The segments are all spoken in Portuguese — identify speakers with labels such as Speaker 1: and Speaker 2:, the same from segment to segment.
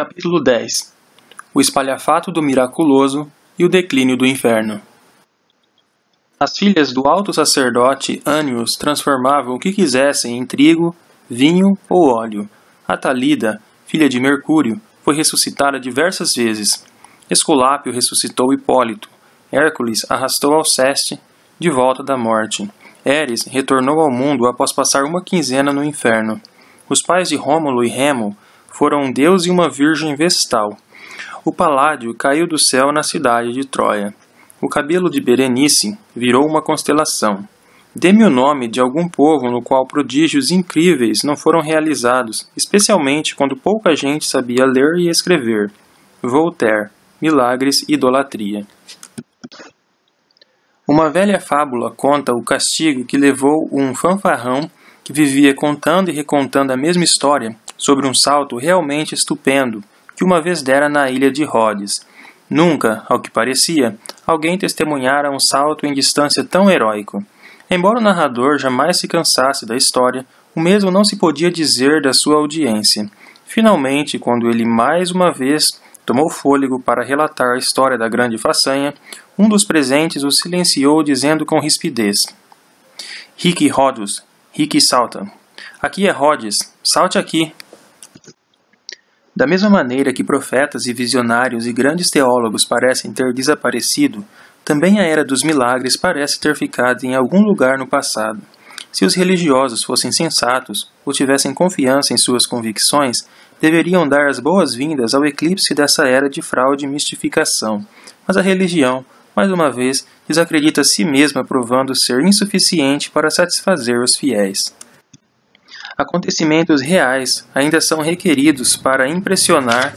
Speaker 1: Capítulo 10. O espalhafato do miraculoso e o declínio do inferno. As filhas do alto sacerdote Anius transformavam o que quisessem em trigo, vinho ou óleo. Atalida, filha de Mercúrio, foi ressuscitada diversas vezes. Esculápio ressuscitou Hipólito. Hércules arrastou Alceste de volta da morte. Eris retornou ao mundo após passar uma quinzena no inferno. Os pais de Rômulo e Remo foram um deus e uma virgem vestal. O Paládio caiu do céu na cidade de Troia. O cabelo de Berenice virou uma constelação. Dê-me o nome de algum povo no qual prodígios incríveis não foram realizados, especialmente quando pouca gente sabia ler e escrever. Voltaire, Milagres e Idolatria. Uma velha fábula conta o castigo que levou um fanfarrão que vivia contando e recontando a mesma história sobre um salto realmente estupendo que uma vez dera na ilha de Rhodes. Nunca, ao que parecia, alguém testemunhara um salto em distância tão heróico. Embora o narrador jamais se cansasse da história, o mesmo não se podia dizer da sua audiência. Finalmente, quando ele mais uma vez tomou fôlego para relatar a história da grande façanha, um dos presentes o silenciou dizendo com rispidez: "Rique Rhodus, Rique salta. Aqui é Rhodes, salte aqui." Da mesma maneira que profetas e visionários e grandes teólogos parecem ter desaparecido, também a era dos milagres parece ter ficado em algum lugar no passado. Se os religiosos fossem sensatos ou tivessem confiança em suas convicções, deveriam dar as boas-vindas ao eclipse dessa era de fraude e mistificação. Mas a religião, mais uma vez, desacredita a si mesma, provando ser insuficiente para satisfazer os fiéis. Acontecimentos reais ainda são requeridos para impressionar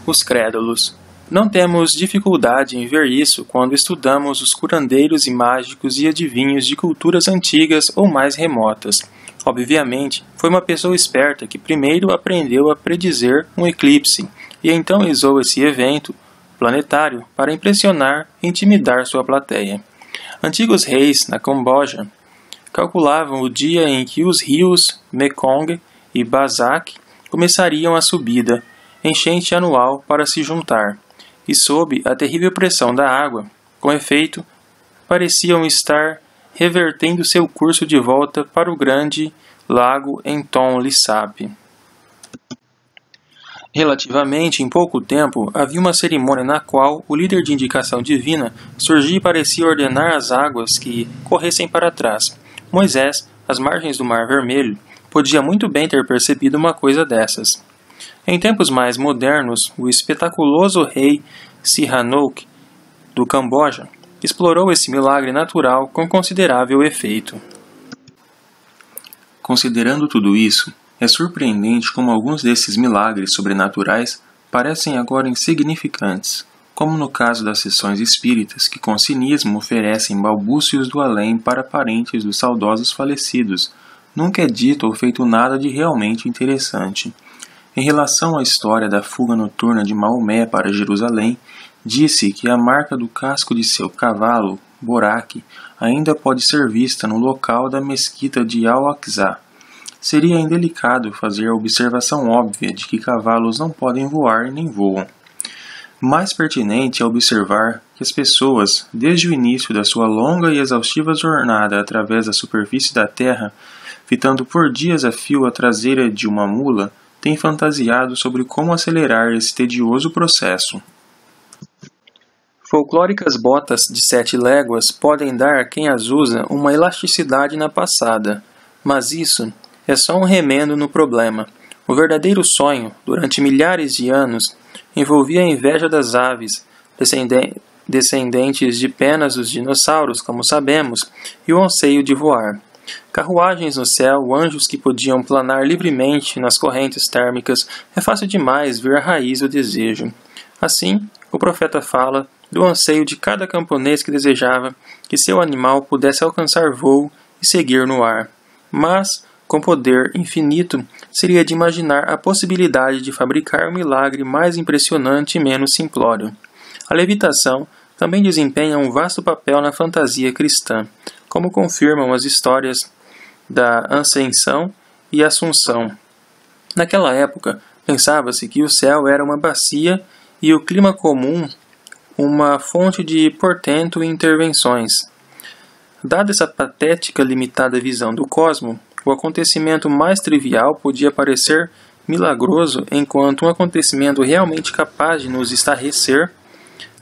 Speaker 1: os crédulos. Não temos dificuldade em ver isso quando estudamos os curandeiros e mágicos e adivinhos de culturas antigas ou mais remotas. Obviamente, foi uma pessoa esperta que primeiro aprendeu a predizer um eclipse e então usou esse evento planetário para impressionar e intimidar sua plateia. Antigos reis na Camboja calculavam o dia em que os rios Mekong e Bazak começariam a subida, enchente anual para se juntar, e sob a terrível pressão da água, com efeito, pareciam estar revertendo seu curso de volta para o grande lago em Tonle Sap. Relativamente em pouco tempo, havia uma cerimônia na qual o líder de indicação divina surgia e parecia ordenar às águas que corressem para trás. Moisés, às margens do Mar Vermelho, podia muito bem ter percebido uma coisa dessas. Em tempos mais modernos, o espetaculoso rei Sihanouk, do Camboja, explorou esse milagre natural com considerável efeito. Considerando tudo isso, é surpreendente como alguns desses milagres sobrenaturais parecem agora insignificantes, como no caso das sessões espíritas que com cinismo oferecem balbúcios do além para parentes dos saudosos falecidos. Nunca é dito ou feito nada de realmente interessante. Em relação à história da fuga noturna de Maomé para Jerusalém, disse que a marca do casco de seu cavalo, Boraque, ainda pode ser vista no local da mesquita de Al-Aqsa. Seria indelicado fazer a observação óbvia de que cavalos não podem voar nem voam. Mais pertinente é observar que as pessoas, desde o início da sua longa e exaustiva jornada através da superfície da Terra, fitando por dias a fio a traseira de uma mula, têm fantasiado sobre como acelerar esse tedioso processo. Folclóricas botas de 7 léguas podem dar a quem as usa uma elasticidade na passada, mas isso é só um remendo no problema. O verdadeiro sonho, durante milhares de anos, envolvia a inveja das aves, descendentes de penas dos dinossauros, como sabemos, e o anseio de voar. Carruagens no céu, anjos que podiam planar livremente nas correntes térmicas, é fácil demais ver a raiz do desejo. Assim, o profeta fala do anseio de cada camponês que desejava que seu animal pudesse alcançar voo e seguir no ar. Mas, com poder infinito, seria de imaginar a possibilidade de fabricar um milagre mais impressionante e menos simplório. A levitação também desempenha um vasto papel na fantasia cristã, como confirmam as histórias da Ascensão e Assunção. Naquela época, Pensava-se que o céu era uma bacia e o clima comum uma fonte de portento e intervenções. Dada essa patética limitada visão do cosmo, o acontecimento mais trivial podia parecer milagroso, enquanto um acontecimento realmente capaz de nos estarrecer,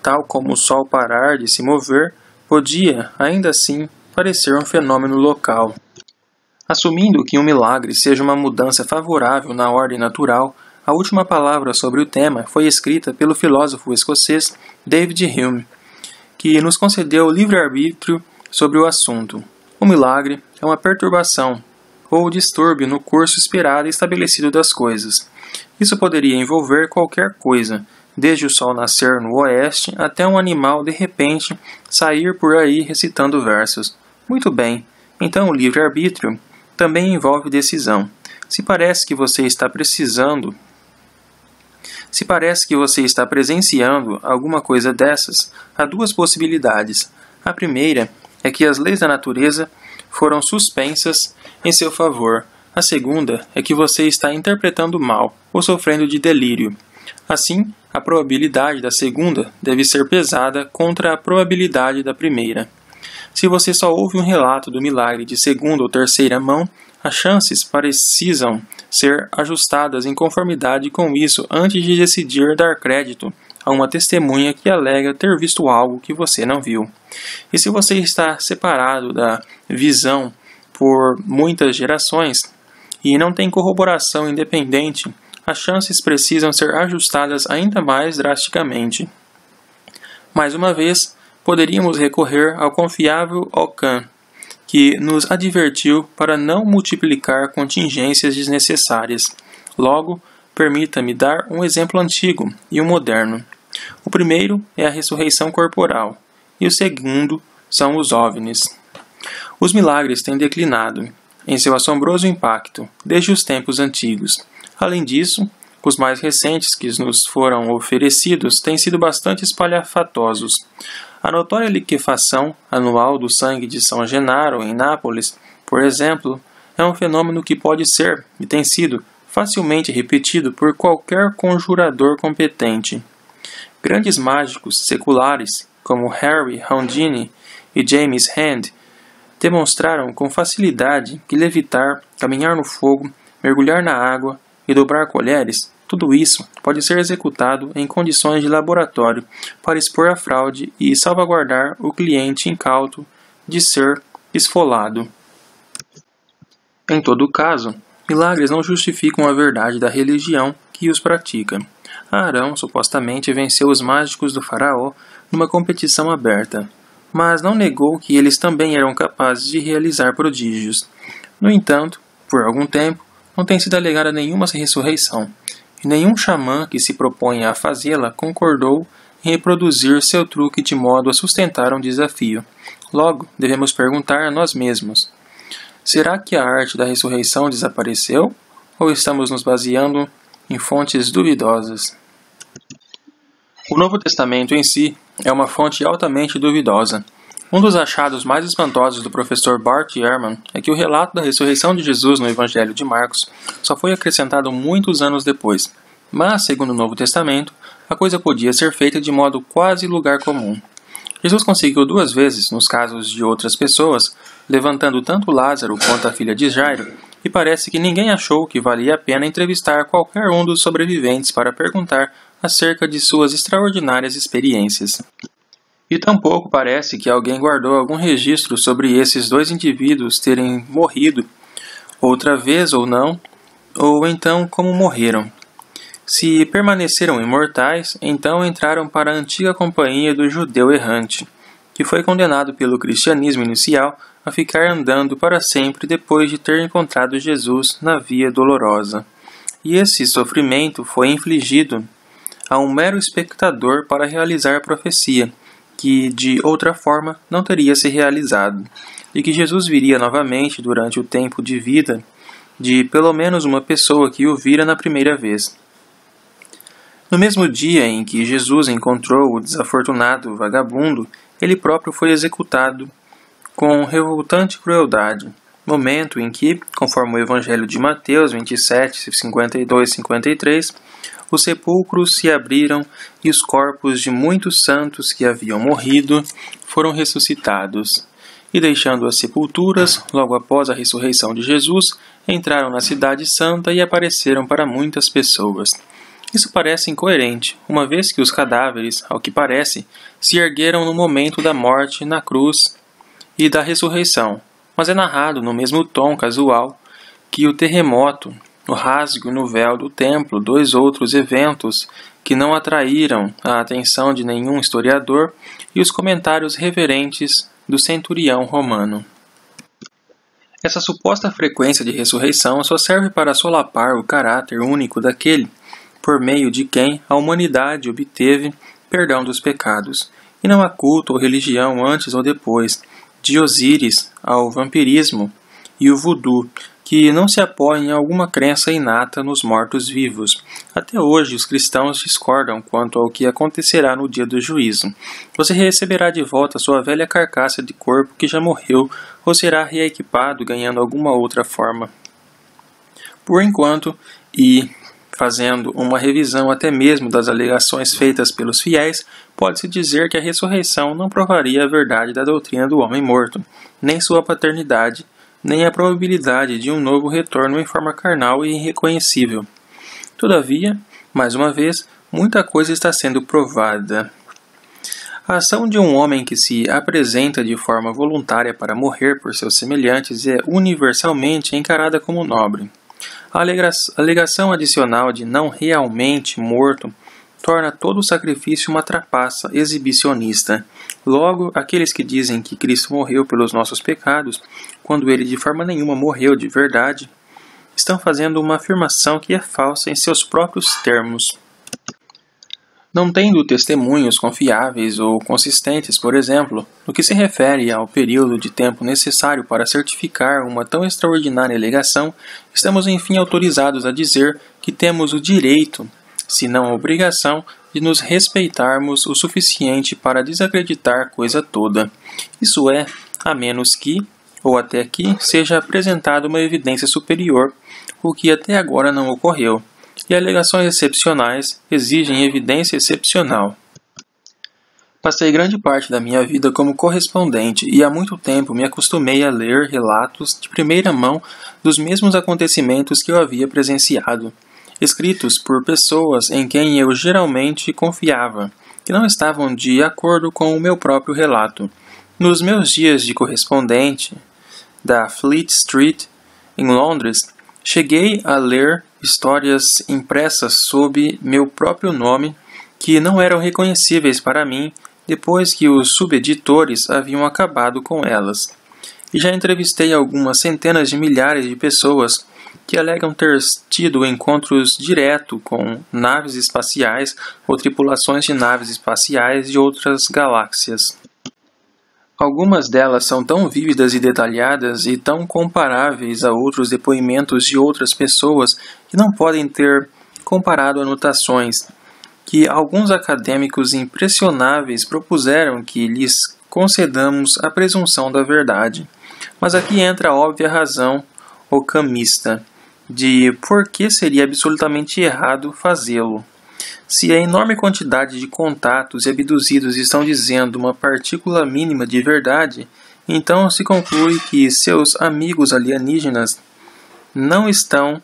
Speaker 1: tal como o sol parar de se mover, podia, ainda assim, parecer um fenômeno local. Assumindo que um milagre seja uma mudança favorável na ordem natural, a última palavra sobre o tema foi escrita pelo filósofo escocês David Hume, que nos concedeu livre-arbítrio sobre o assunto. O milagre é uma perturbação ou distúrbio no curso esperado e estabelecido das coisas. Isso poderia envolver qualquer coisa, desde o sol nascer no oeste até um animal de repente sair por aí recitando versos. Muito bem, então o livre-arbítrio também envolve decisão. Se parece que você está presenciando alguma coisa dessas, há duas possibilidades. A primeira é que as leis da natureza foram suspensas em seu favor. A segunda é que você está interpretando mal ou sofrendo de delírio. Assim, a probabilidade da segunda deve ser pesada contra a probabilidade da primeira. Se você só ouve um relato do milagre de segunda ou terceira mão, as chances precisam ser ajustadas em conformidade com isso antes de decidir dar crédito a uma testemunha que alega ter visto algo que você não viu. E se você está separado da visão por muitas gerações e não tem corroboração independente, as chances precisam ser ajustadas ainda mais drasticamente. Mais uma vez, poderíamos recorrer ao confiável Ockham, que nos advertiu para não multiplicar contingências desnecessárias. Logo, permita-me dar um exemplo antigo e um moderno. O primeiro é a ressurreição corporal, e o segundo são os OVNIs. Os milagres têm declinado, em seu assombroso impacto, desde os tempos antigos. Além disso, os mais recentes que nos foram oferecidos têm sido bastante espalhafatosos. A notória liquefação anual do sangue de São Genaro, em Nápoles, por exemplo, é um fenômeno que pode ser, e tem sido, facilmente repetido por qualquer conjurador competente. Grandes mágicos seculares, como Harry Houdini e James Rand, demonstraram com facilidade que levitar, caminhar no fogo, mergulhar na água e dobrar colheres, tudo isso pode ser executado em condições de laboratório para expor a fraude e salvaguardar o cliente incauto de ser esfolado. Em todo caso, milagres não justificam a verdade da religião que os pratica. Arão supostamente venceu os mágicos do faraó numa competição aberta, mas não negou que eles também eram capazes de realizar prodígios. No entanto, por algum tempo, não tem sido alegada nenhuma ressurreição, e nenhum xamã que se proponha a fazê-la concordou em reproduzir seu truque de modo a sustentar um desafio. Logo, devemos perguntar a nós mesmos: será que a arte da ressurreição desapareceu? Ou estamos nos baseando em fontes duvidosas? O Novo Testamento em si é uma fonte altamente duvidosa. Um dos achados mais espantosos do professor Bart Ehrman é que o relato da ressurreição de Jesus no Evangelho de Marcos só foi acrescentado muitos anos depois. Mas, segundo o Novo Testamento, a coisa podia ser feita de modo quase lugar comum. Jesus conseguiu 2 vezes, nos casos de outras pessoas, levantando tanto Lázaro quanto a filha de Jairo, e parece que ninguém achou que valia a pena entrevistar qualquer um dos sobreviventes para perguntar acerca de suas extraordinárias experiências. E tampouco parece que alguém guardou algum registro sobre esses 2 indivíduos terem morrido, outra vez ou não, ou então como morreram. Se permaneceram imortais, então entraram para a antiga companhia do judeu errante, que foi condenado pelo cristianismo inicial a ficar andando para sempre depois de ter encontrado Jesus na via dolorosa. E esse sofrimento foi infligido a um mero espectador para realizar a profecia, que de outra forma não teria se realizado, e que Jesus viria novamente durante o tempo de vida de pelo menos uma pessoa que o vira na primeira vez. No mesmo dia em que Jesus encontrou o desafortunado vagabundo, ele próprio foi executado com revoltante crueldade. momento em que, conforme o Evangelho de Mateus 27, 52 e 53, os sepulcros se abriram e os corpos de muitos santos que haviam morrido foram ressuscitados. E deixando as sepulturas, logo após a ressurreição de Jesus, entraram na cidade santa e apareceram para muitas pessoas. Isso parece incoerente, uma vez que os cadáveres, ao que parece, se ergueram no momento da morte na cruz e da ressurreição, mas é narrado no mesmo tom casual que o terremoto, o rasgo no véu do templo, dois outros eventos que não atraíram a atenção de nenhum historiador, e os comentários reverentes do centurião romano. Essa suposta frequência de ressurreição só serve para solapar o caráter único daquele, por meio de quem a humanidade obteve perdão dos pecados, e não há culto ou religião antes ou depois, de Osíris ao vampirismo e o voodoo, que não se apoia em alguma crença inata nos mortos-vivos. Até hoje, os cristãos discordam quanto ao que acontecerá no dia do juízo. Você receberá de volta sua velha carcaça de corpo que já morreu ou será reequipado ganhando alguma outra forma. Por enquanto, e fazendo uma revisão até mesmo das alegações feitas pelos fiéis, pode-se dizer que a ressurreição não provaria a verdade da doutrina do homem morto, nem sua paternidade, nem a probabilidade de um novo retorno em forma carnal e irreconhecível. Todavia, mais uma vez, muita coisa está sendo provada. A ação de um homem que se apresenta de forma voluntária para morrer por seus semelhantes é universalmente encarada como nobre. A alegação adicional de não realmente morto torna todo o sacrifício uma trapaça exibicionista. Logo, aqueles que dizem que Cristo morreu pelos nossos pecados, quando ele de forma nenhuma morreu de verdade, estão fazendo uma afirmação que é falsa em seus próprios termos. Não tendo testemunhos confiáveis ou consistentes, por exemplo, no que se refere ao período de tempo necessário para certificar uma tão extraordinária alegação, estamos enfim autorizados a dizer que temos o direito, se não a obrigação, de nos respeitarmos o suficiente para desacreditar coisa toda. Isso é, a menos que, ou até que, seja apresentada uma evidência superior, o que até agora não ocorreu, e alegações excepcionais exigem evidência excepcional. Passei grande parte da minha vida como correspondente e há muito tempo me acostumei a ler relatos de primeira mão dos mesmos acontecimentos que eu havia presenciado, escritos por pessoas em quem eu geralmente confiava, que não estavam de acordo com o meu próprio relato. Nos meus dias de correspondente da Fleet Street, em Londres, cheguei a ler histórias impressas sob meu próprio nome que não eram reconhecíveis para mim depois que os subeditores haviam acabado com elas. E já entrevistei algumas centenas de milhares de pessoas que alegam ter tido encontros direto com naves espaciais ou tripulações de naves espaciais de outras galáxias. Algumas delas são tão vívidas e detalhadas e tão comparáveis a outros depoimentos de outras pessoas que não podem ter comparado anotações, que alguns acadêmicos impressionáveis propuseram que lhes concedamos a presunção da verdade. Mas aqui entra a óbvia razão ocamista de por que seria absolutamente errado fazê-lo. Se a enorme quantidade de contatos e abduzidos estão dizendo uma partícula mínima de verdade, então se conclui que seus amigos alienígenas não estão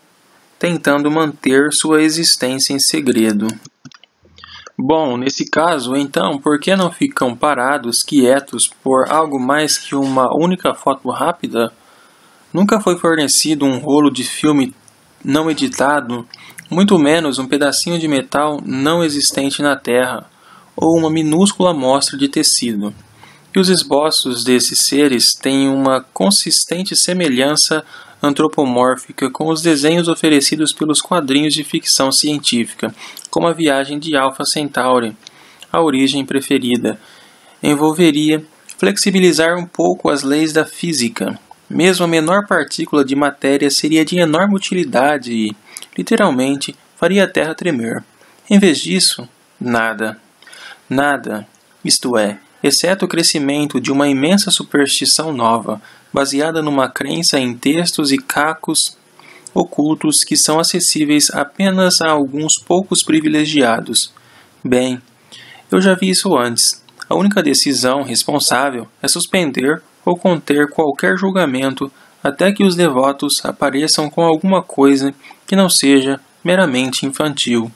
Speaker 1: tentando manter sua existência em segredo. Bom, nesse caso, então, por que não ficam parados, quietos, por algo mais que uma única foto rápida? Nunca foi fornecido um rolo de filme não editado, muito menos um pedacinho de metal não existente na Terra, ou uma minúscula amostra de tecido. E os esboços desses seres têm uma consistente semelhança antropomórfica com os desenhos oferecidos pelos quadrinhos de ficção científica, como a viagem de Alpha Centauri, a origem preferida. Envolveria flexibilizar um pouco as leis da física. Mesmo a menor partícula de matéria seria de enorme utilidade e, literalmente, faria a Terra tremer. Em vez disso, nada. Nada, isto é, exceto o crescimento de uma imensa superstição nova, baseada numa crença em textos e cacos ocultos que são acessíveis apenas a alguns poucos privilegiados. Bem, eu já vi isso antes. A única decisão responsável é suspender ou conter qualquer julgamento até que os devotos apareçam com alguma coisa que não seja meramente infantil.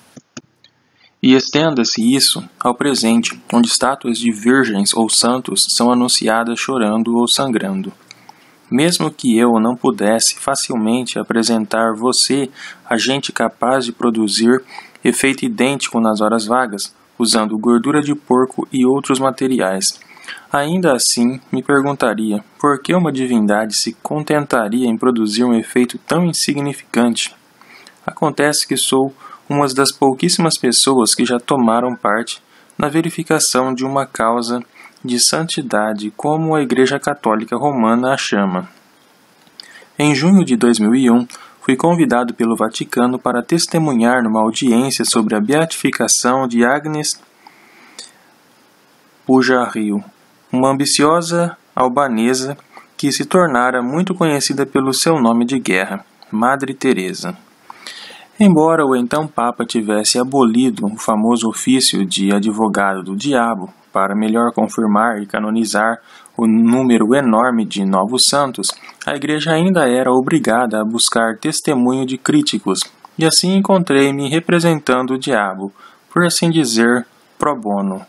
Speaker 1: E estenda-se isso ao presente, onde estátuas de virgens ou santos são anunciadas chorando ou sangrando. Mesmo que eu não pudesse facilmente apresentar você a gente capaz de produzir efeito idêntico nas horas vagas, usando gordura de porco e outros materiais, ainda assim me perguntaria por que uma divindade se contentaria em produzir um efeito tão insignificante. Acontece que sou uma das pouquíssimas pessoas que já tomaram parte na verificação de uma causa de santidade como a Igreja Católica Romana a chama. Em junho de 2001, fui convidado pelo Vaticano para testemunhar numa audiência sobre a beatificação de Agnes Pujariu, uma ambiciosa albanesa que se tornara muito conhecida pelo seu nome de guerra, Madre Teresa. Embora o então Papa tivesse abolido o famoso ofício de advogado do diabo para melhor confirmar e canonizar o número enorme de novos santos, a Igreja ainda era obrigada a buscar testemunho de críticos, e assim encontrei-me representando o diabo, por assim dizer, pro bono.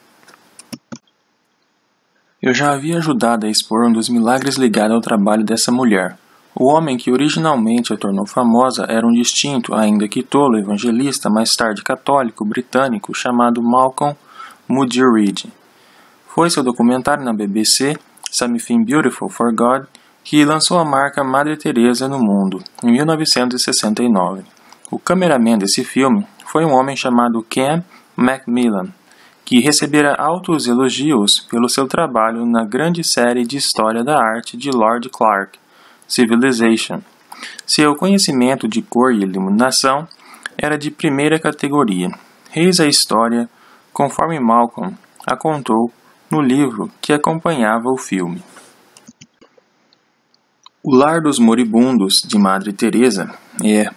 Speaker 1: Eu já havia ajudado a expor um dos milagres ligados ao trabalho dessa mulher. O homem que originalmente a tornou famosa era um distinto, ainda que tolo, evangelista, mais tarde católico, britânico, chamado Malcolm Muggeridge. Foi seu documentário na BBC, Something Beautiful for God, que lançou a marca Madre Teresa no mundo, em 1969. O cameraman desse filme foi um homem chamado Ken Macmillan, que recebera altos elogios pelo seu trabalho na grande série de história da arte de Lord Clark, Civilization. Seu conhecimento de cor e iluminação era de primeira categoria. Eis a história conforme Malcolm a contou no livro que acompanhava o filme. O lar dos moribundos de Madre Teresa é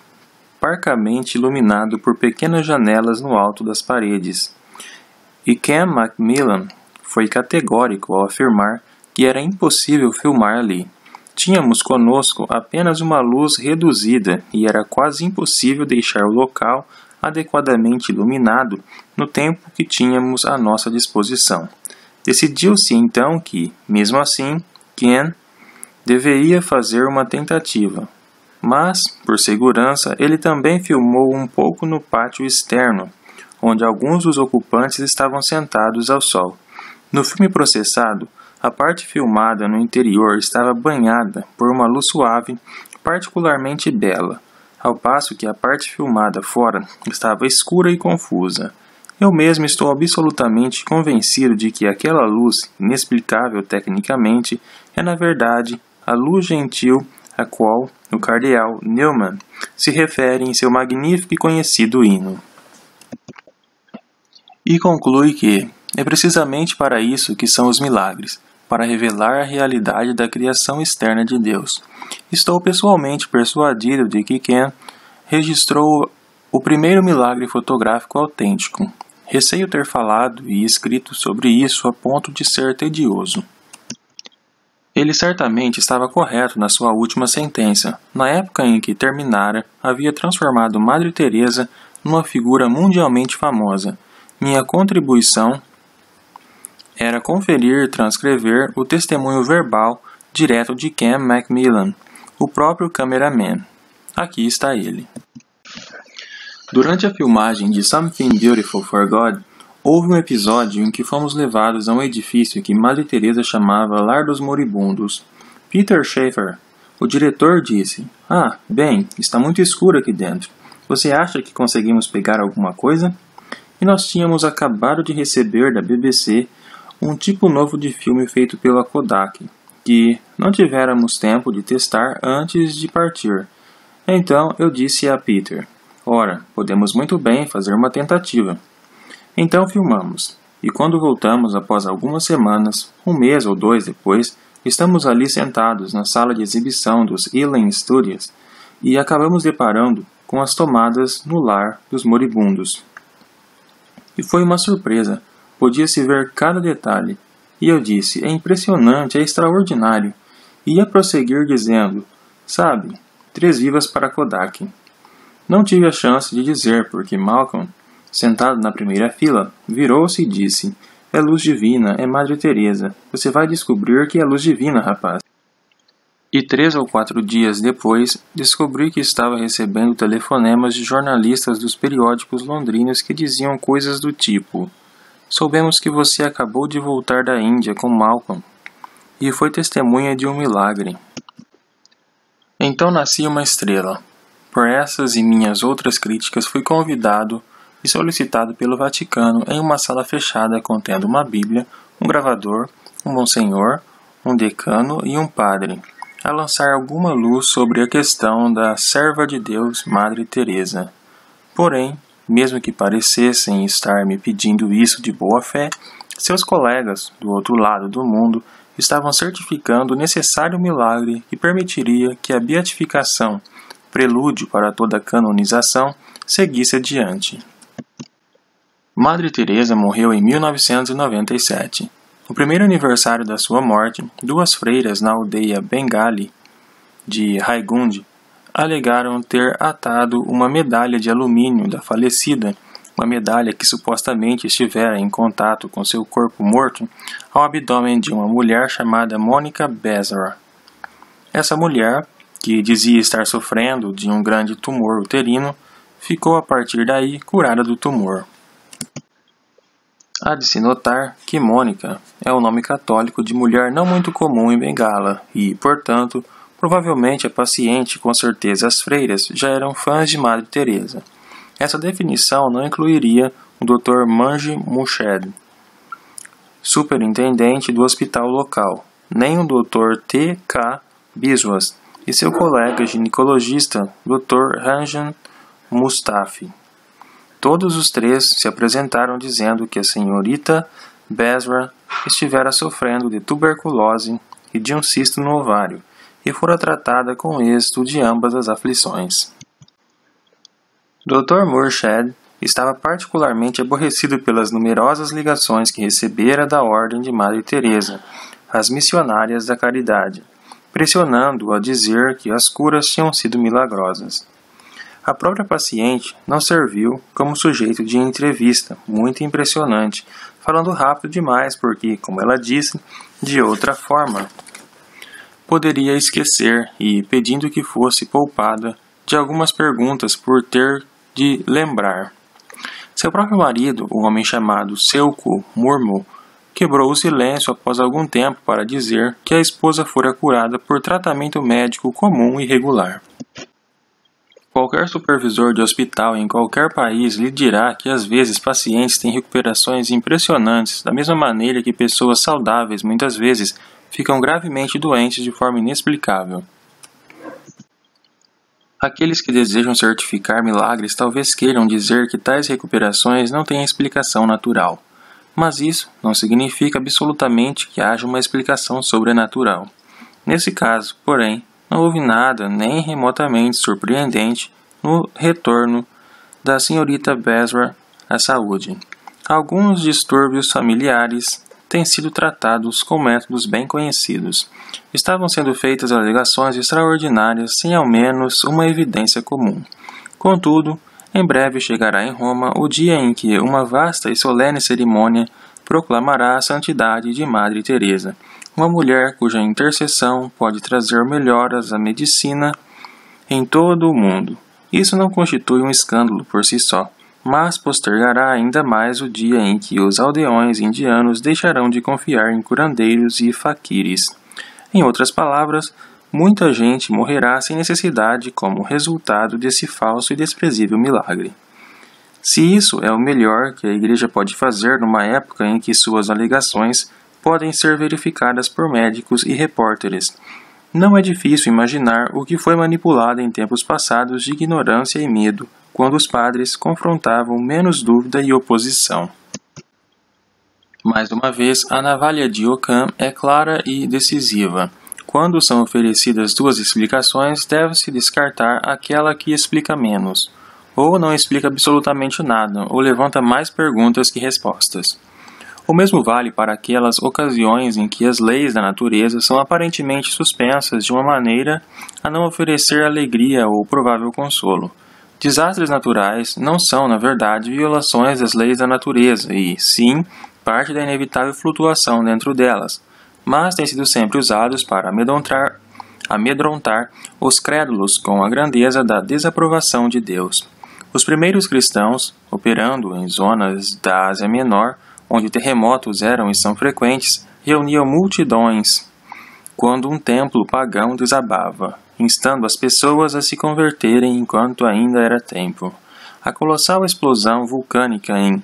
Speaker 1: parcamente iluminado por pequenas janelas no alto das paredes. E Ken Macmillan foi categórico ao afirmar que era impossível filmar ali. Tínhamos conosco apenas uma luz reduzida e era quase impossível deixar o local adequadamente iluminado no tempo que tínhamos à nossa disposição. Decidiu-se então que, mesmo assim, Ken deveria fazer uma tentativa. Mas, por segurança, ele também filmou um pouco no pátio externo, onde alguns dos ocupantes estavam sentados ao sol. No filme processado, a parte filmada no interior estava banhada por uma luz suave particularmente bela, ao passo que a parte filmada fora estava escura e confusa. Eu mesmo estou absolutamente convencido de que aquela luz, inexplicável tecnicamente, é na verdade a luz gentil a qual o cardeal Newman se refere em seu magnífico e conhecido hino. E conclui que é precisamente para isso que são os milagres, para revelar a realidade da criação externa de Deus. Estou pessoalmente persuadido de que Ken registrou o primeiro milagre fotográfico autêntico. Receio ter falado e escrito sobre isso a ponto de ser tedioso. Ele certamente estava correto na sua última sentença. Na época em que terminara, havia transformado Madre Teresa numa figura mundialmente famosa. Minha contribuição era conferir e transcrever o testemunho verbal direto de Ken Macmillan, o próprio cameraman. Aqui está ele. Durante a filmagem de Something Beautiful for God, houve um episódio em que fomos levados a um edifício que Madre Teresa chamava Lar dos Moribundos. Peter Schaefer, o diretor, disse: bem, está muito escuro aqui dentro. Você acha que conseguimos pegar alguma coisa? E nós tínhamos acabado de receber da BBC um tipo novo de filme feito pela Kodak, que não tivéramos tempo de testar antes de partir. Então eu disse a Peter: ora, podemos muito bem fazer uma tentativa. Então filmamos, e quando voltamos após algumas semanas, um mês ou 2 depois, estamos ali sentados na sala de exibição dos Ealing Studios e acabamos deparando com as tomadas no lar dos moribundos. E foi uma surpresa, podia-se ver cada detalhe, e eu disse, é impressionante, é extraordinário, e ia prosseguir dizendo, sabe, 3 vivas para Kodak. Não tive a chance de dizer, porque Malcolm, sentado na primeira fila, virou-se e disse, é luz divina, é Madre Teresa, você vai descobrir que é luz divina, rapaz. E 3 ou 4 dias depois, descobri que estava recebendo telefonemas de jornalistas dos periódicos londrinos que diziam coisas do tipo, soubemos que você acabou de voltar da Índia com Malcolm, e foi testemunha de um milagre. Então nasci uma estrela. Por essas e minhas outras críticas fui convidado e solicitado pelo Vaticano em uma sala fechada contendo uma Bíblia, um gravador, um monsenhor, um decano e um padre, a lançar alguma luz sobre a questão da serva de Deus, Madre Teresa. Porém, mesmo que parecessem estar me pedindo isso de boa fé, seus colegas, do outro lado do mundo, estavam certificando o necessário milagre que permitiria que a beatificação, prelúdio para toda a canonização, seguisse adiante. Madre Teresa morreu em 1997. No primeiro aniversário da sua morte, 2 freiras na aldeia Bengali de Raigund alegaram ter atado uma medalha de alumínio da falecida, uma medalha que supostamente estivera em contato com seu corpo morto, ao abdômen de uma mulher chamada Monica Bezra. Essa mulher, que dizia estar sofrendo de um grande tumor uterino, ficou a partir daí curada do tumor. Há de se notar que Mônica é o nome católico de mulher não muito comum em Bengala e, portanto, provavelmente a paciente e com certeza as freiras já eram fãs de Madre Teresa. Essa definição não incluiria o Dr. Manji Mushed, superintendente do hospital local, nem o Dr. T. K. Biswas e seu colega ginecologista, Dr. Ranjan Mustafi. Todos os 3 se apresentaram dizendo que a senhorita Bezra estivera sofrendo de tuberculose e de um cisto no ovário, e fora tratada com êxito de ambas as aflições. Dr. Murshed estava particularmente aborrecido pelas numerosas ligações que recebera da Ordem de Madre Teresa, as missionárias da caridade, pressionando-o a dizer que as curas tinham sido milagrosas. A própria paciente não serviu como sujeito de entrevista, muito impressionante, falando rápido demais porque, como ela disse, de outra forma, poderia esquecer e pedindo que fosse poupada de algumas perguntas por ter de lembrar. Seu próprio marido, o homem chamado Seuko Murmu, quebrou o silêncio após algum tempo para dizer que a esposa fora curada por tratamento médico comum e regular. Qualquer supervisor de hospital em qualquer país lhe dirá que às vezes pacientes têm recuperações impressionantes, da mesma maneira que pessoas saudáveis muitas vezes ficam gravemente doentes de forma inexplicável. Aqueles que desejam certificar milagres talvez queiram dizer que tais recuperações não têm explicação natural, mas isso não significa absolutamente que haja uma explicação sobrenatural. Nesse caso, porém, não houve nada nem remotamente surpreendente no retorno da senhorita Bezra à saúde. Alguns distúrbios familiares têm sido tratados com métodos bem conhecidos. Estavam sendo feitas alegações extraordinárias sem ao menos uma evidência comum. Contudo, em breve chegará em Roma o dia em que uma vasta e solene cerimônia proclamará a santidade de Madre Teresa, uma mulher cuja intercessão pode trazer melhoras à medicina em todo o mundo. Isso não constitui um escândalo por si só, mas postergará ainda mais o dia em que os aldeões indianos deixarão de confiar em curandeiros e faquires. Em outras palavras, muita gente morrerá sem necessidade como resultado desse falso e desprezível milagre. Se isso é o melhor que a Igreja pode fazer numa época em que suas alegações podem ser verificadas por médicos e repórteres, não é difícil imaginar o que foi manipulado em tempos passados de ignorância e medo, quando os padres confrontavam menos dúvida e oposição. Mais uma vez, a navalha de Ockham é clara e decisiva. Quando são oferecidas duas explicações, deve-se descartar aquela que explica menos, ou não explica absolutamente nada, ou levanta mais perguntas que respostas. O mesmo vale para aquelas ocasiões em que as leis da natureza são aparentemente suspensas de uma maneira a não oferecer alegria ou provável consolo. Desastres naturais não são, na verdade, violações das leis da natureza e, sim, parte da inevitável flutuação dentro delas, mas têm sido sempre usados para amedrontar os crédulos com a grandeza da desaprovação de Deus. Os primeiros cristãos, operando em zonas da Ásia Menor, onde terremotos eram e são frequentes, reuniam multidões quando um templo pagão desabava, instando as pessoas a se converterem enquanto ainda era tempo. A colossal explosão vulcânica em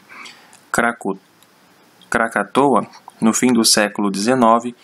Speaker 1: Krakatoa, no fim do século XIX,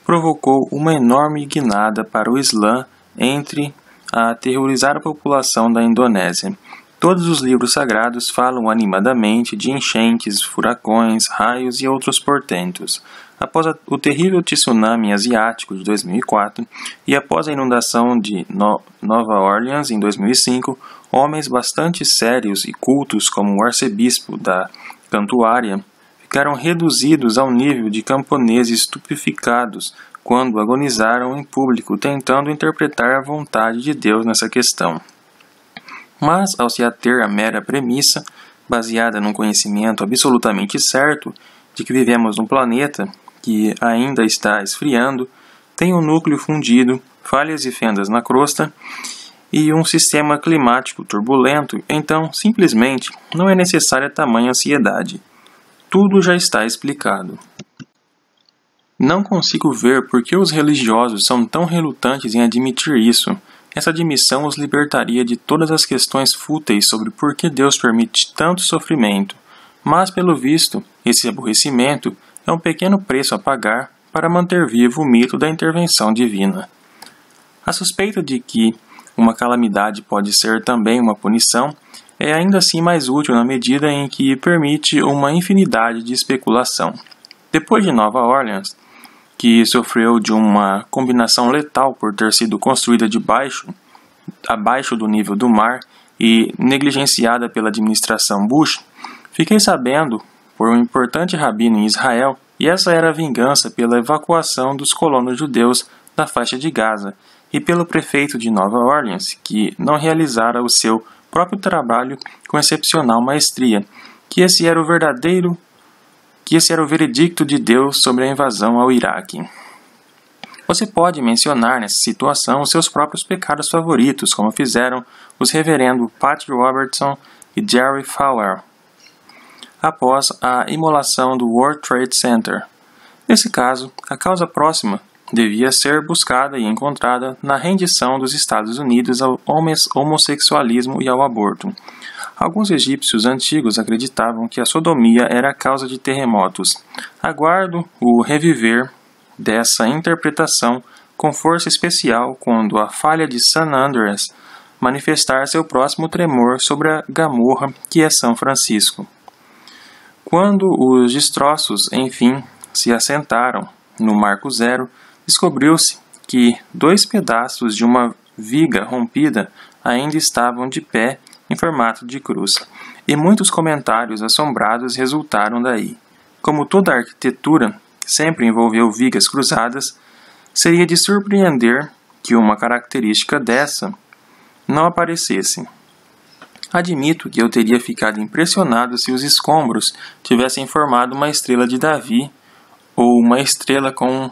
Speaker 1: provocou uma enorme guinada para o Islã entre a aterrorizada população da Indonésia. Todos os livros sagrados falam animadamente de enchentes, furacões, raios e outros portentos. Após o terrível tsunami asiático de 2004 e após a inundação de Nova Orleans em 2005, homens bastante sérios e cultos como o arcebispo da Cantuária ficaram reduzidos ao nível de camponeses estupeficados quando agonizaram em público tentando interpretar a vontade de Deus nessa questão. Mas, ao se ater à mera premissa, baseada num conhecimento absolutamente certo de que vivemos num planeta que ainda está esfriando, tem um núcleo fundido, falhas e fendas na crosta e um sistema climático turbulento, então, simplesmente, não é necessária tamanha ansiedade. Tudo já está explicado. Não consigo ver por que os religiosos são tão relutantes em admitir isso. Essa admissão os libertaria de todas as questões fúteis sobre por que Deus permite tanto sofrimento, mas, pelo visto, esse aborrecimento é um pequeno preço a pagar para manter vivo o mito da intervenção divina. A suspeita de que uma calamidade pode ser também uma punição é ainda assim mais útil na medida em que permite uma infinidade de especulação. Depois de Nova Orleans, que sofreu de uma combinação letal por ter sido construída abaixo do nível do mar e negligenciada pela administração Bush, fiquei sabendo por um importante rabino em Israel, e essa era a vingança pela evacuação dos colonos judeus da faixa de Gaza, e pelo prefeito de Nova Orleans, que não realizara o seu próprio trabalho com excepcional maestria, que esse era o veredicto de Deus sobre a invasão ao Iraque. Você pode mencionar nessa situação os seus próprios pecados favoritos, como fizeram os reverendo Pat Robertson e Jerry Fowler após a imolação do World Trade Center. Nesse caso, a causa próxima devia ser buscada e encontrada na rendição dos Estados Unidos ao homossexualismo e ao aborto. Alguns egípcios antigos acreditavam que a sodomia era a causa de terremotos. Aguardo o reviver dessa interpretação com força especial quando a falha de San Andreas manifestar seu próximo tremor sobre a Gamorra, que é São Francisco. Quando os destroços, enfim, se assentaram no Marco Zero, descobriu-se que 2 pedaços de uma viga rompida ainda estavam de pé em formato de cruz, e muitos comentários assombrados resultaram daí. Como toda a arquitetura sempre envolveu vigas cruzadas, seria de surpreender que uma característica dessa não aparecesse. Admito que eu teria ficado impressionado se os escombros tivessem formado uma estrela de Davi ou uma estrela com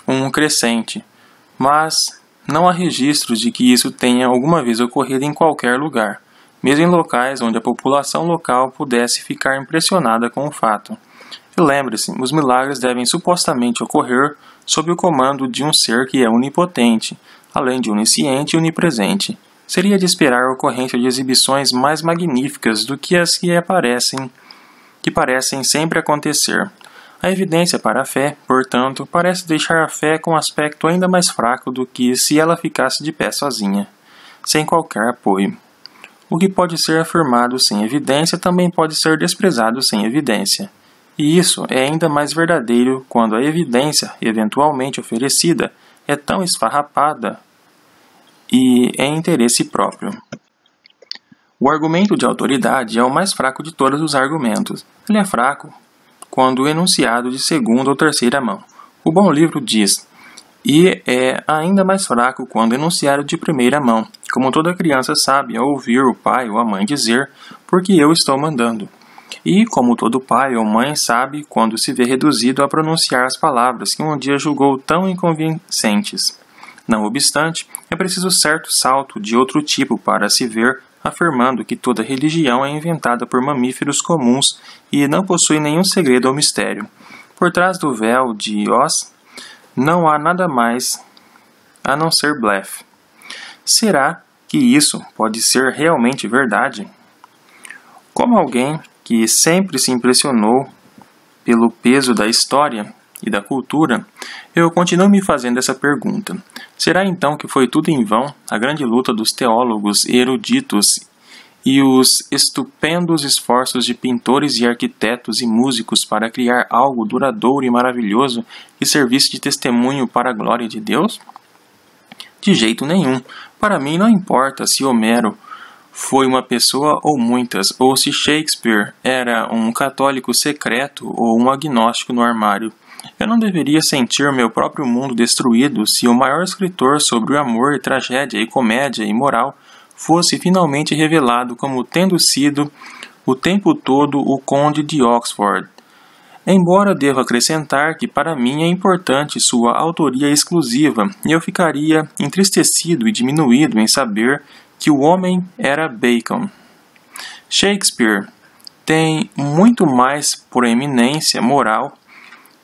Speaker 1: um crescente, mas não há registros de que isso tenha alguma vez ocorrido em qualquer lugar, mesmo em locais onde a população local pudesse ficar impressionada com o fato. E lembre-se, os milagres devem supostamente ocorrer sob o comando de um ser que é onipotente, além de onisciente e onipresente. Seria de esperar a ocorrência de exibições mais magníficas do que as que parecem sempre acontecer. A evidência para a fé, portanto, parece deixar a fé com um aspecto ainda mais fraco do que se ela ficasse de pé sozinha, sem qualquer apoio. O que pode ser afirmado sem evidência também pode ser desprezado sem evidência. E isso é ainda mais verdadeiro quando a evidência eventualmente oferecida é tão esfarrapada e é interesse próprio. O argumento de autoridade é o mais fraco de todos os argumentos. Ele é fraco quando enunciado de segunda ou terceira mão. O bom livro diz, e é ainda mais fraco quando enunciado de primeira mão, como toda criança sabe ao ouvir o pai ou a mãe dizer, porque eu estou mandando. E como todo pai ou mãe sabe quando se vê reduzido a pronunciar as palavras que um dia julgou tão inconvincentes. Não obstante, é preciso certo salto de outro tipo para se ver afirmando que toda religião é inventada por mamíferos comuns e não possui nenhum segredo ou mistério. Por trás do véu de Oz, não há nada mais a não ser blefe. Será que isso pode ser realmente verdade? Como alguém que sempre se impressionou pelo peso da história e da cultura, eu continuo me fazendo essa pergunta. Será então que foi tudo em vão a grande luta dos teólogos e eruditos e os estupendos esforços de pintores e arquitetos e músicos para criar algo duradouro e maravilhoso que servisse de testemunho para a glória de Deus? De jeito nenhum. Para mim não importa se Homero foi uma pessoa ou muitas, ou se Shakespeare era um católico secreto ou um agnóstico no armário. Eu não deveria sentir meu próprio mundo destruído se o maior escritor sobre o amor e tragédia e comédia e moral fosse finalmente revelado como tendo sido o tempo todo o Conde de Oxford. Embora devo acrescentar que para mim é importante sua autoria exclusiva, e eu ficaria entristecido e diminuído em saber que o homem era Bacon. Shakespeare tem muito mais proeminência moral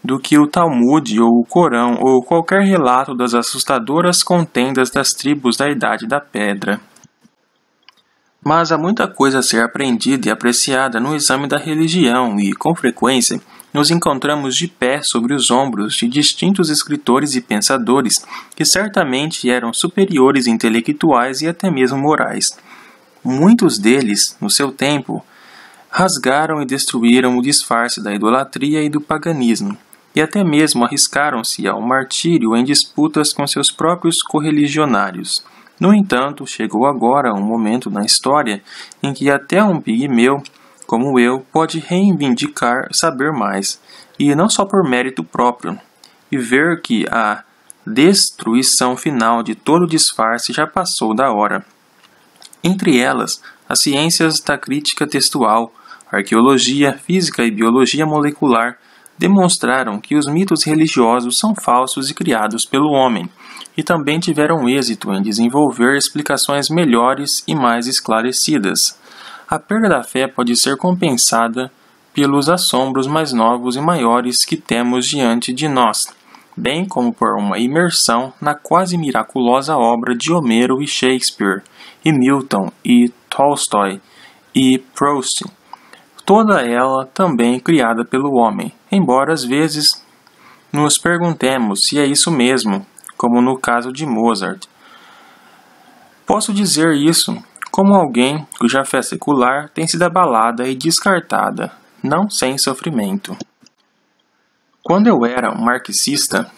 Speaker 1: do que o Talmud ou o Corão ou qualquer relato das assustadoras contendas das tribos da Idade da Pedra. Mas há muita coisa a ser aprendida e apreciada no exame da religião e, com frequência, nos encontramos de pé sobre os ombros de distintos escritores e pensadores que certamente eram superiores intelectuais e até mesmo morais. Muitos deles, no seu tempo, rasgaram e destruíram o disfarce da idolatria e do paganismo, e até mesmo arriscaram-se ao martírio em disputas com seus próprios correligionários. No entanto, chegou agora um momento na história em que até um pigmeu, como eu, pode reivindicar saber mais, e não só por mérito próprio, e ver que a destruição final de todo disfarce já passou da hora. Entre elas, as ciências da crítica textual, arqueologia, física e biologia molecular demonstraram que os mitos religiosos são falsos e criados pelo homem, e também tiveram êxito em desenvolver explicações melhores e mais esclarecidas. A perda da fé pode ser compensada pelos assombros mais novos e maiores que temos diante de nós, bem como por uma imersão na quase miraculosa obra de Homero e Shakespeare, e Milton e Tolstói e Proust, toda ela também criada pelo homem, embora às vezes nos perguntemos se é isso mesmo, como no caso de Mozart. Posso dizer isso como alguém cuja fé secular tem sido abalada e descartada, não sem sofrimento. Quando eu era um marxista,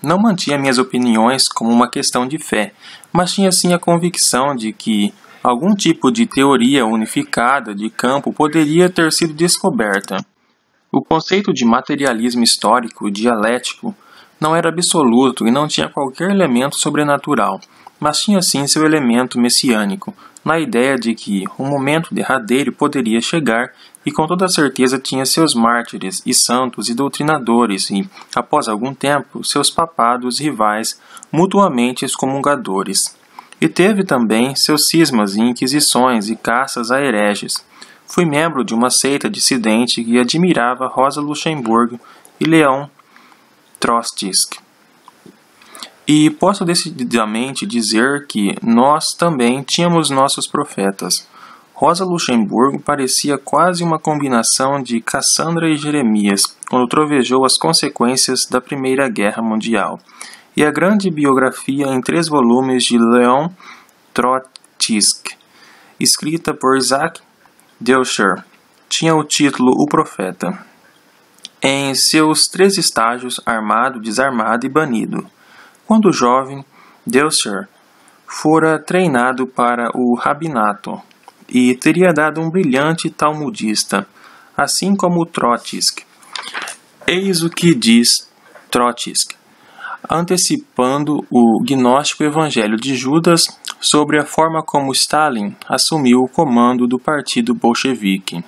Speaker 1: não mantinha minhas opiniões como uma questão de fé, mas tinha sim a convicção de que algum tipo de teoria unificada de campo poderia ter sido descoberta. O conceito de materialismo histórico dialético não era absoluto e não tinha qualquer elemento sobrenatural, mas tinha sim seu elemento messiânico, na ideia de que um momento derradeiro poderia chegar e com toda certeza tinha seus mártires e santos e doutrinadores e, após algum tempo, seus papados rivais mutuamente excomungadores. E teve também seus cismas e inquisições e caças a hereges. Fui membro de uma seita dissidente que admirava Rosa Luxemburgo e Leon Trotsky. E posso decididamente dizer que nós também tínhamos nossos profetas. Rosa Luxemburgo parecia quase uma combinação de Cassandra e Jeremias, quando trovejou as consequências da Primeira Guerra Mundial. E a grande biografia em 3 volumes de Leon Trotsky, escrita por Isaac Deutscher, tinha o título O Profeta. em seus 3 estágios: armado, desarmado e banido. Quando jovem, Deucer fora treinado para o rabinato e teria dado um brilhante talmudista, assim como Trotsk. Eis o que diz Trotsk, antecipando o gnóstico evangelho de Judas sobre a forma como Stalin assumiu o comando do partido bolchevique.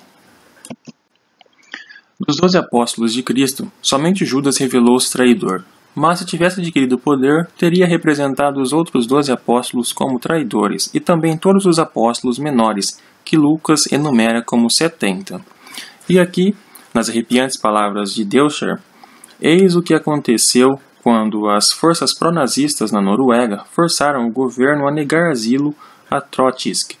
Speaker 1: Dos 12 apóstolos de Cristo, somente Judas revelou-se traidor, mas se tivesse adquirido poder, teria representado os outros 12 apóstolos como traidores, e também todos os apóstolos menores, que Lucas enumera como 70. E aqui, nas arrepiantes palavras de Deucer, eis o que aconteceu quando as forças pronazistas na Noruega forçaram o governo a negar asilo a Trotsk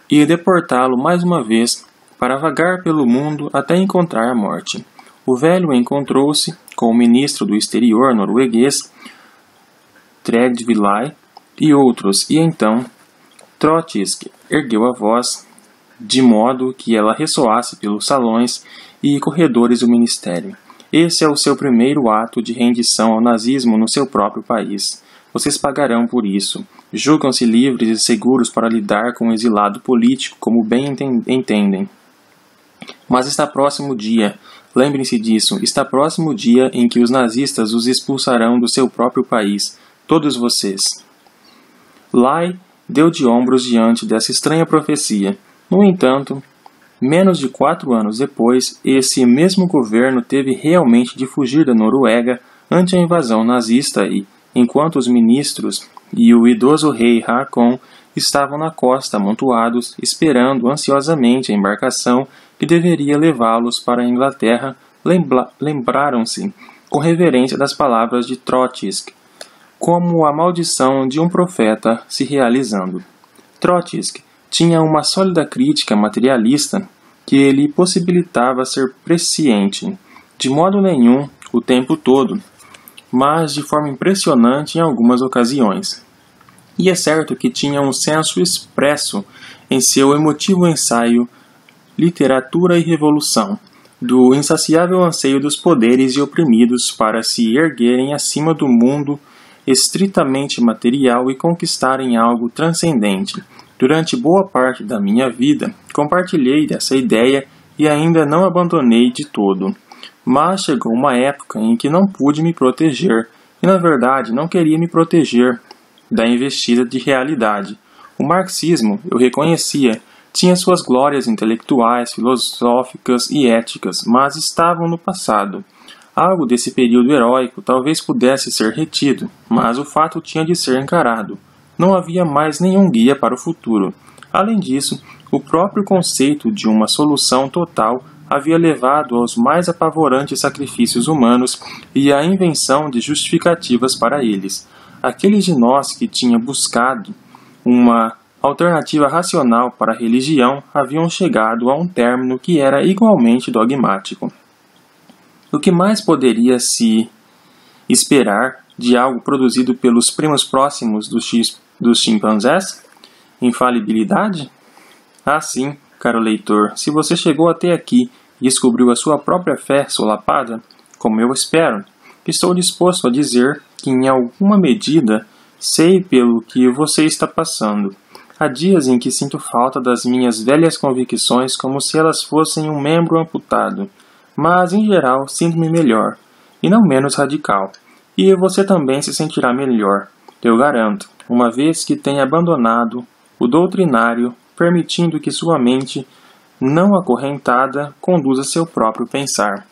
Speaker 1: e deportá-lo mais uma vez para vagar pelo mundo até encontrar a morte. O velho encontrou-se com o ministro do exterior norueguês, Tredvilai, e outros, e então Trotsk ergueu a voz de modo que ela ressoasse pelos salões e corredores do ministério. Esse é o seu primeiro ato de rendição ao nazismo no seu próprio país. Vocês pagarão por isso. Julgam-se livres e seguros para lidar com o exilado político como bem entendem. Mas está próximo o dia, lembrem-se disso, está próximo o dia em que os nazistas os expulsarão do seu próprio país, todos vocês. Lai deu de ombros diante dessa estranha profecia. No entanto, menos de 4 anos depois, esse mesmo governo teve realmente de fugir da Noruega ante a invasão nazista e, enquanto os ministros e o idoso rei Haakon estavam na costa amontoados, esperando ansiosamente a embarcação que deveria levá-los para a Inglaterra, lembraram-se com reverência das palavras de Trotsk, como a maldição de um profeta se realizando. Trotsk tinha uma sólida crítica materialista que lhe possibilitava ser presciente, de modo nenhum o tempo todo, mas de forma impressionante em algumas ocasiões. E é certo que tinha um senso expresso em seu emotivo ensaio Literatura e Revolução, do insaciável anseio dos poderes e oprimidos para se erguerem acima do mundo estritamente material e conquistarem algo transcendente. Durante boa parte da minha vida, compartilhei dessa ideia e ainda não abandonei de todo. Mas chegou uma época em que não pude me proteger, e na verdade não queria me proteger da investida de realidade. O marxismo, eu reconhecia, tinha suas glórias intelectuais, filosóficas e éticas, mas estavam no passado. Algo desse período heróico talvez pudesse ser retido, mas o fato tinha de ser encarado. Não havia mais nenhum guia para o futuro. Além disso, o próprio conceito de uma solução total havia levado aos mais apavorantes sacrifícios humanos e à invenção de justificativas para eles. Aqueles de nós que tinham buscado uma alternativa racional para a religião haviam chegado a um término que era igualmente dogmático. O que mais poderia se esperar de algo produzido pelos primos próximos dos chimpanzés? Infalibilidade? Ah, sim, caro leitor, se você chegou até aqui e descobriu a sua própria fé solapada, como eu espero, estou disposto a dizer que, em alguma medida, sei pelo que você está passando. Há dias em que sinto falta das minhas velhas convicções como se elas fossem um membro amputado, mas, em geral, sinto-me melhor, e não menos radical. E você também se sentirá melhor, eu garanto, uma vez que tenha abandonado o doutrinário, permitindo que sua mente, não acorrentada, conduza seu próprio pensar.